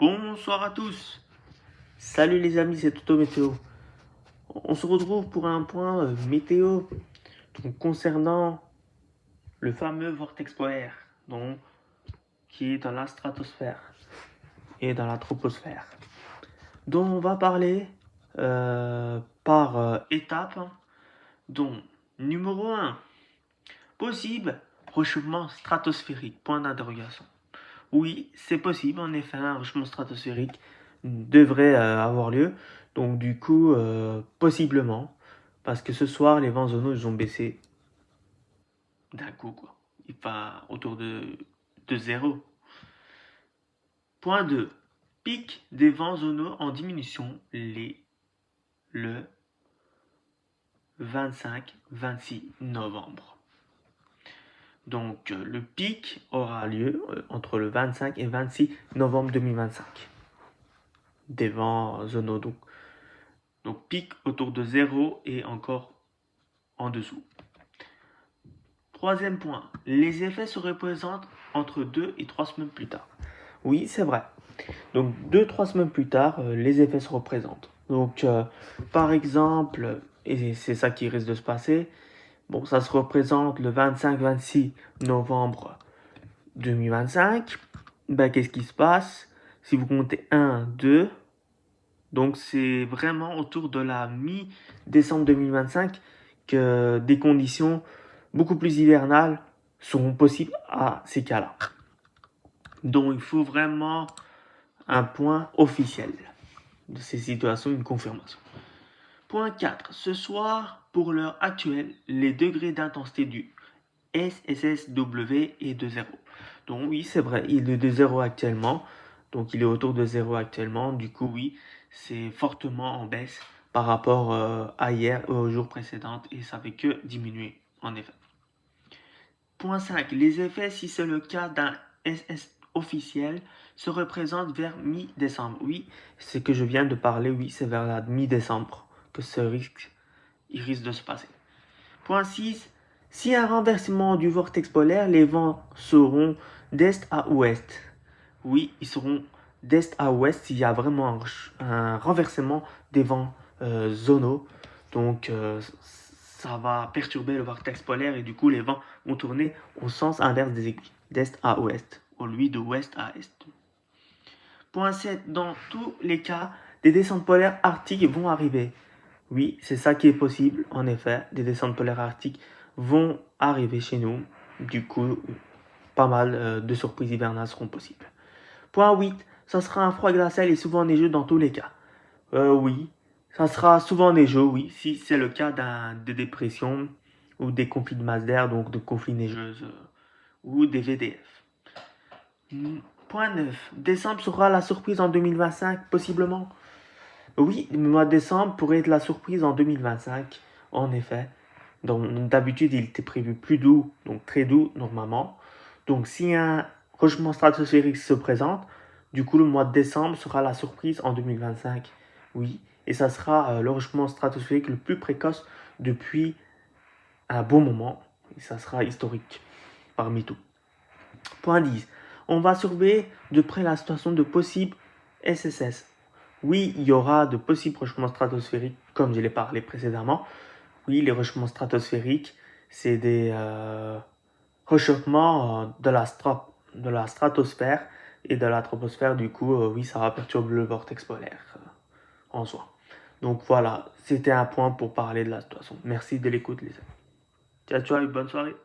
Bonsoir à tous. Salut les amis, c'est Toto Météo. On se retrouve pour un point météo concernant le fameux vortex polaire qui est dans la stratosphère et dans la troposphère, dont on va parler par étapes. Donc, numéro 1, possible réchauffement stratosphérique, point d'interrogation. Oui, c'est possible, en effet, un réchauffement stratosphérique devrait avoir lieu. Donc du coup, possiblement, parce que ce soir, les vents zonaux ils ont baissé d'un coup, quoi. Il va autour de 0. Point 2. Pic des vents zonaux en diminution le 25-26 novembre. Donc le pic aura lieu entre le 25 et 26 novembre 2025. Des vents zonaux, donc pic autour de 0 et encore en dessous. Troisième point, les effets se représentent entre 2 et 3 semaines plus tard. Oui, c'est vrai. Donc 2-3 semaines plus tard, les effets se représentent. Donc par exemple, et c'est ça qui risque de se passer, bon, ça se représente le 25-26 novembre 2025. Ben, qu'est-ce qui se passe? Si vous comptez 1, 2, donc c'est vraiment autour de la mi-décembre 2025 que des conditions beaucoup plus hivernales seront possibles à ces cas-là. Donc il faut vraiment un point officiel de ces situations, une confirmation. Point 4. Ce soir, pour l'heure actuelle, les degrés d'intensité du SSSW est de 0. Donc oui, c'est vrai, il est de 0 actuellement. Donc il est autour de 0 actuellement. Du coup, oui, c'est fortement en baisse par rapport à hier ou aux jours précédents et ça fait que diminuer, en effet. Point 5. Les effets, si c'est le cas d'un SS officiel, se représentent vers mi-décembre. Oui, c'est ce que je viens de parler, oui, c'est vers la mi-décembre que il risque de se passer. Point 6. Si un renversement du vortex polaire, les vents seront d'est à ouest. Oui, ils seront d'est à ouest s'il y a vraiment un renversement des vents zonaux. Donc, ça va perturber le vortex polaire et du coup, les vents vont tourner au sens inverse des aiguilles, d'est à ouest, au lieu de ouest à est. Point 7. Dans tous les cas, des descentes polaires arctiques vont arriver. Oui, c'est ça qui est possible, en effet. Des descentes polaires arctiques vont arriver chez nous. Du coup, pas mal de surprises hivernales seront possibles. Point 8. Ça sera un froid glacial et souvent neigeux dans tous les cas. Oui, ça sera souvent neigeux, oui, si c'est le cas de dépression ou des conflits de masse d'air, donc de conflits neigeuses ou des VDF. Point 9. Décembre sera la surprise en 2025, possiblement. Oui, le mois de décembre pourrait être la surprise en 2025, en effet. Donc, d'habitude, il était prévu plus doux, donc très doux normalement. Donc, si un réchauffement stratosphérique se présente, du coup, le mois de décembre sera la surprise en 2025. Oui, et ça sera le réchauffement stratosphérique le plus précoce depuis un bon moment. Et ça sera historique parmi tout. Point 10. On va surveiller de près la situation de possibles SSS. Oui, il y aura de possibles réchauffements stratosphériques, comme je l'ai parlé précédemment. Oui, les réchauffements stratosphériques, c'est des réchauffements de la stratosphère et de la troposphère. Du coup, oui, ça va perturber le vortex polaire en soi. Donc voilà, c'était un point pour parler de la situation. Merci de l'écoute, les amis. Ciao, ciao et bonne soirée.